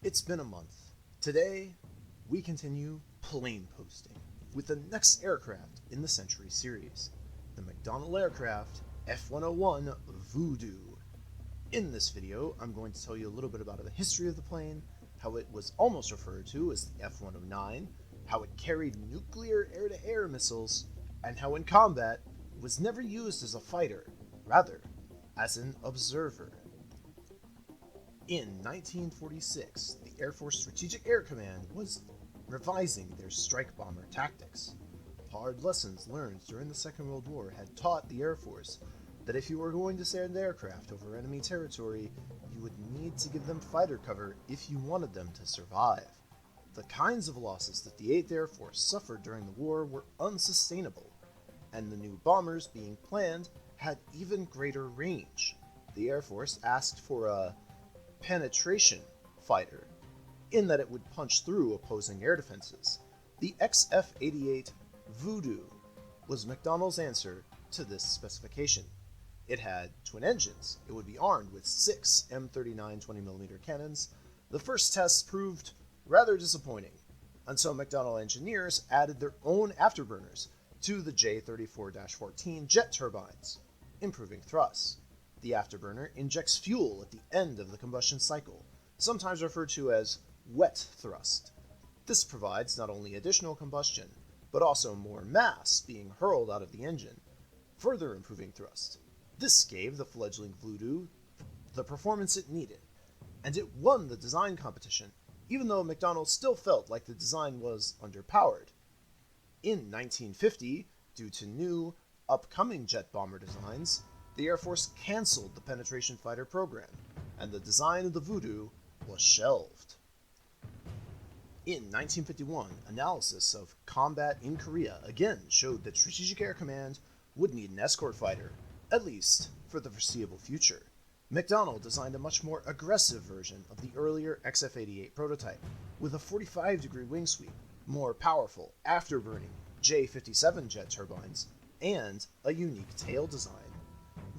It's been a month. Today, we continue plane posting with the next aircraft in the Century series, the McDonnell aircraft F-101 VOODOO. In this video, I'm going to tell you a little bit about the history of the plane, how it was almost referred to as the F-109, how it carried nuclear air-to-air missiles, and how in combat it was never used as a fighter, rather as an observer. In 1946, the Air Force Strategic Air Command was revising their strike bomber tactics. Hard lessons learned during the Second World War had taught the Air Force that if you were going to send aircraft over enemy territory, you would need to give them fighter cover if you wanted them to survive. The kinds of losses that the 8th Air Force suffered during the war were unsustainable, and the new bombers being planned had even greater range. The Air Force asked for a penetration fighter, in that it would punch through opposing air defenses. The XF-88 VOODOO was McDonnell's answer to this specification. It had twin engines. It would be armed with 6 M39 20mm cannons. The first tests proved rather disappointing, until McDonnell engineers added their own afterburners to the J-34-14 jet turbines, improving thrust. The afterburner injects fuel at the end of the combustion cycle, sometimes referred to as wet thrust. This provides not only additional combustion, but also more mass being hurled out of the engine, further improving thrust. This gave the fledgling VOODOO the performance it needed, and it won the design competition, even though McDonnell still felt like the design was underpowered. In 1950, due to new, upcoming jet bomber designs, the Air Force canceled the penetration fighter program, and the design of the VOODOO was shelved. In 1951, analysis of combat in Korea again showed that Strategic Air Command would need an escort fighter, at least for the foreseeable future. McDonnell designed a much more aggressive version of the earlier XF-88 prototype, with a 45-degree wing sweep, more powerful afterburning J-57 jet turbines, and a unique tail design.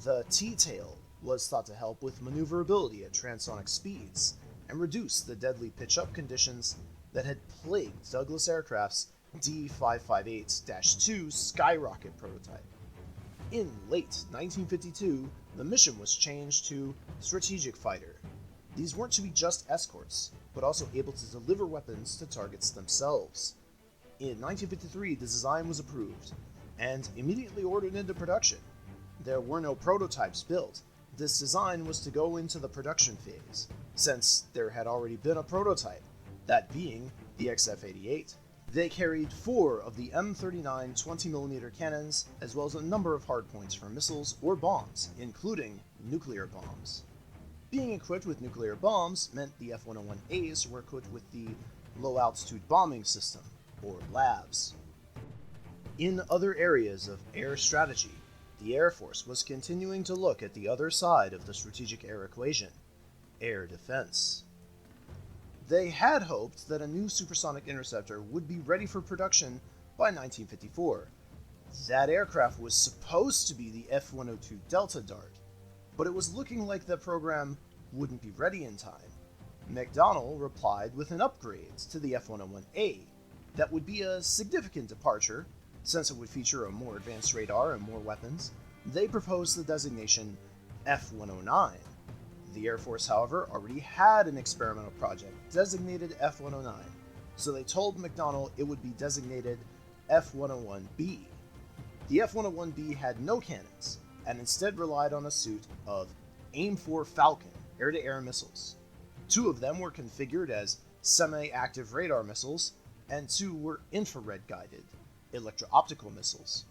The T-tail was thought to help with maneuverability at transonic speeds and reduce the deadly pitch-up conditions that had plagued Douglas Aircraft's D-558-2 Skyrocket prototype. In late 1952, the mission was changed to Strategic Fighter. These weren't to be just escorts, but also able to deliver weapons to targets themselves. In 1953, the design was approved and immediately ordered into production. There were no prototypes built. This design was to go into the production phase, since there had already been a prototype, that being the XF-88. They carried 4 of the M39 20mm cannons, as well as a number of hardpoints for missiles or bombs, including nuclear bombs. Being equipped with nuclear bombs meant the F-101As were equipped with the Low Altitude Bombing System, or LABS. In other areas of air strategy, the Air Force was continuing to look at the other side of the strategic air equation, air defense. They had hoped that a new supersonic interceptor would be ready for production by 1954. That aircraft was supposed to be the F-102 Delta Dart, but it was looking like the program wouldn't be ready in time. McDonnell replied with an upgrade to the F-101A that would be a significant departure, since it would feature a more advanced radar and more weapons. They proposed the designation F-109. The Air Force, however, already had an experimental project designated F-109, so they told McDonnell it would be designated F-101B. The F-101B had no cannons, and instead relied on a suit of AIM-4 Falcon air-to-air missiles. 2 of them were configured as semi-active radar missiles, and 2 were infrared-guided electro-optical missiles,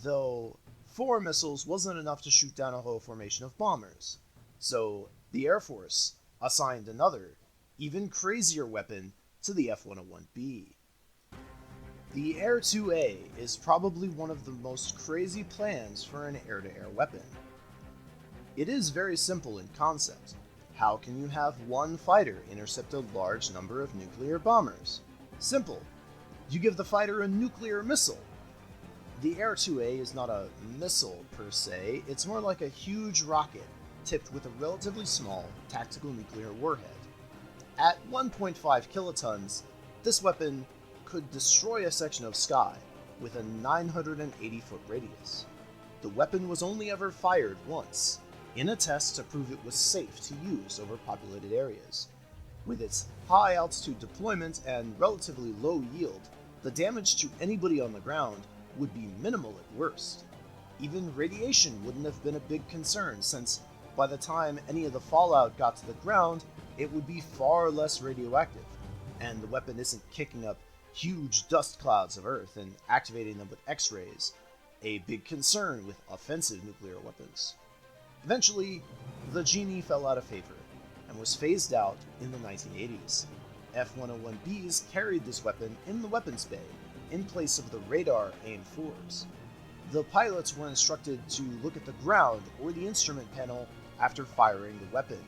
though 4 missiles wasn't enough to shoot down a whole formation of bombers. So the Air Force assigned another, even crazier weapon to the F-101B. The Air-2A is probably one of the most crazy plans for an air-to-air weapon. It is very simple in concept. How can you have one fighter intercept a large number of nuclear bombers? Simple. You give the fighter a nuclear missile. The Air-2A is not a missile per se, it's more like a huge rocket tipped with a relatively small tactical nuclear warhead. At 1.5 kilotons, this weapon could destroy a section of sky with a 980-foot radius. The weapon was only ever fired once, in a test to prove it was safe to use over populated areas. With its high altitude deployment and relatively low yield, the damage to anybody on the ground would be minimal at worst. Even radiation wouldn't have been a big concern, since by the time any of the fallout got to the ground, it would be far less radioactive, and the weapon isn't kicking up huge dust clouds of Earth and activating them with X-rays, a big concern with offensive nuclear weapons. Eventually, the genie fell out of favor and was phased out in the 1980s. F-101Bs carried this weapon in the weapons bay in place of the radar AIM-4s. The pilots were instructed to look at the ground or the instrument panel after firing the weapon,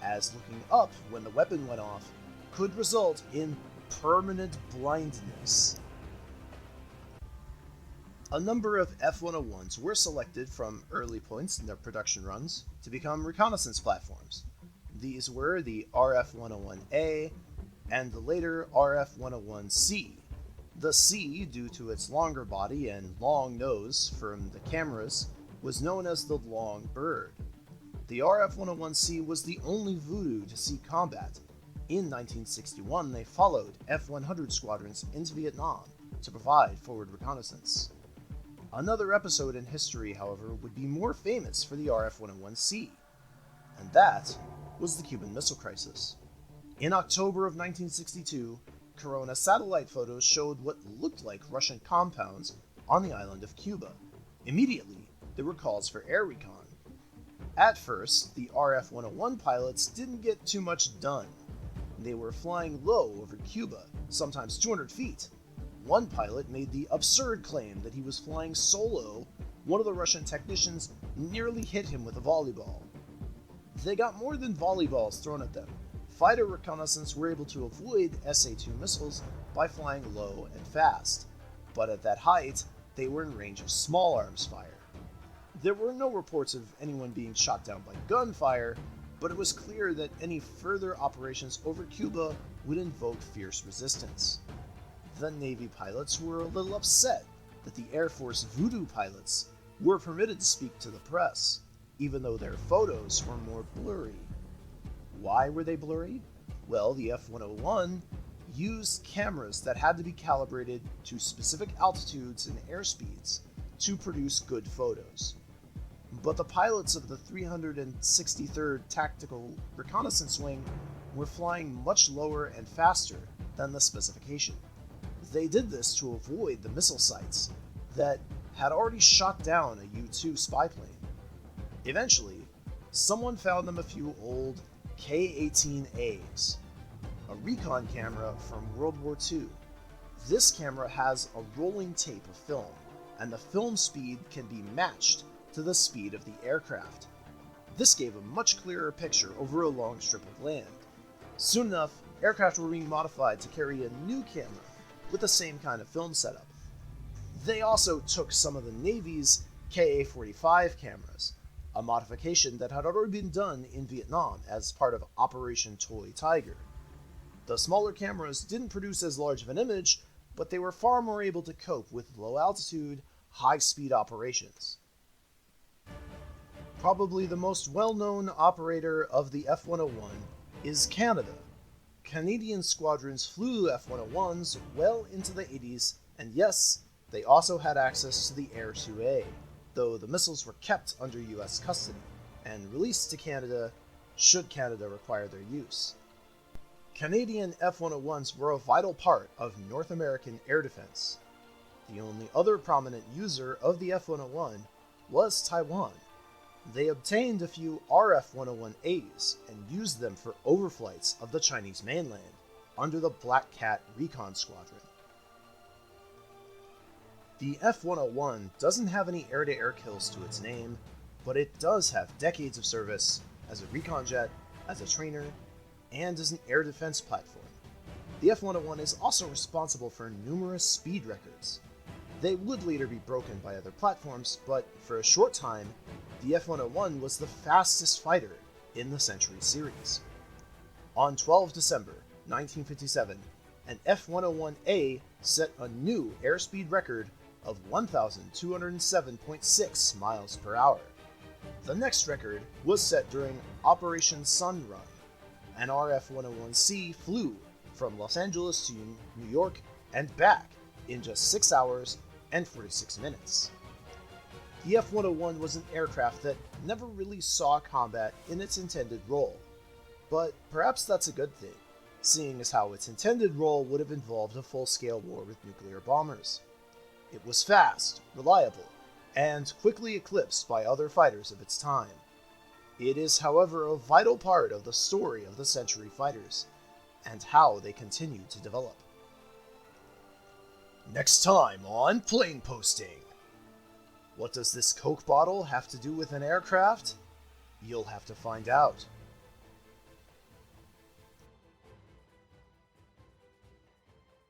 as looking up when the weapon went off could result in permanent blindness. A number of F-101s were selected from early points in their production runs to become reconnaissance platforms. These were the RF-101A and the later RF-101C. The C, due to its longer body and long nose from the cameras, was known as the Long Bird. The RF-101C was the only VOODOO to see combat. In 1961, they followed F-100 squadrons into Vietnam to provide forward reconnaissance. Another episode in history, however, would be more famous for the RF-101C, and that was the Cuban Missile Crisis. In October of 1962, Corona satellite photos showed what looked like Russian compounds on the island of Cuba. Immediately, there were calls for air recon. At first, the RF-101 pilots didn't get too much done. They were flying low over Cuba, sometimes 200 feet. One pilot made the absurd claim that he was flying solo. One of the Russian technicians nearly hit him with a volleyball. They got more than volleyballs thrown at them. Fighter reconnaissance were able to avoid SA-2 missiles by flying low and fast, but at that height, they were in range of small arms fire. There were no reports of anyone being shot down by gunfire, but it was clear that any further operations over Cuba would invoke fierce resistance. The Navy pilots were a little upset that the Air Force VOODOO pilots were permitted to speak to the press, even though their photos were more blurry. Why were they blurry? Well, the F-101 used cameras that had to be calibrated to specific altitudes and airspeeds to produce good photos. But the pilots of the 363rd Tactical Reconnaissance Wing were flying much lower and faster than the specification. They did this to avoid the missile sites that had already shot down a U-2 spy plane. Eventually, someone found them a few old K-18As, a recon camera from World War II. This camera has a rolling tape of film, and the film speed can be matched to the speed of the aircraft. This gave a much clearer picture over a long strip of land. Soon enough, aircraft were being modified to carry a new camera with the same kind of film setup. They also took some of the Navy's Ka-45 cameras, a modification that had already been done in Vietnam as part of Operation Toy Tiger. The smaller cameras didn't produce as large of an image, but they were far more able to cope with low-altitude, high-speed operations. Probably the most well-known operator of the F-101 is Canada. Canadian squadrons flew F-101s well into the 80s, and yes, they also had access to the Air 2A, though the missiles were kept under US custody and released to Canada should Canada require their use. Canadian F-101s were a vital part of North American air defense. The only other prominent user of the F-101 was Taiwan. They obtained a few RF-101As and used them for overflights of the Chinese mainland under the Black Cat Recon Squadron. The F-101 doesn't have any air-to-air kills to its name, but it does have decades of service as a recon jet, as a trainer, and as an air defense platform. The F-101 is also responsible for numerous speed records. They would later be broken by other platforms, but for a short time, the F-101 was the fastest fighter in the Century series. On 12 December 1957, an F-101A set a new airspeed record of 1,207.6 miles per hour. The next record was set during Operation Sun Run. An RF-101C flew from Los Angeles to New York and back in just 6 hours and 46 minutes. The F-101 was an aircraft that never really saw combat in its intended role, but perhaps that's a good thing, seeing as how its intended role would have involved a full-scale war with nuclear bombers. It was fast, reliable, and quickly eclipsed by other fighters of its time. It is, however, a vital part of the story of the Century fighters, and how they continue to develop. Next time on Planeposting. What does this Coke bottle have to do with an aircraft? You'll have to find out.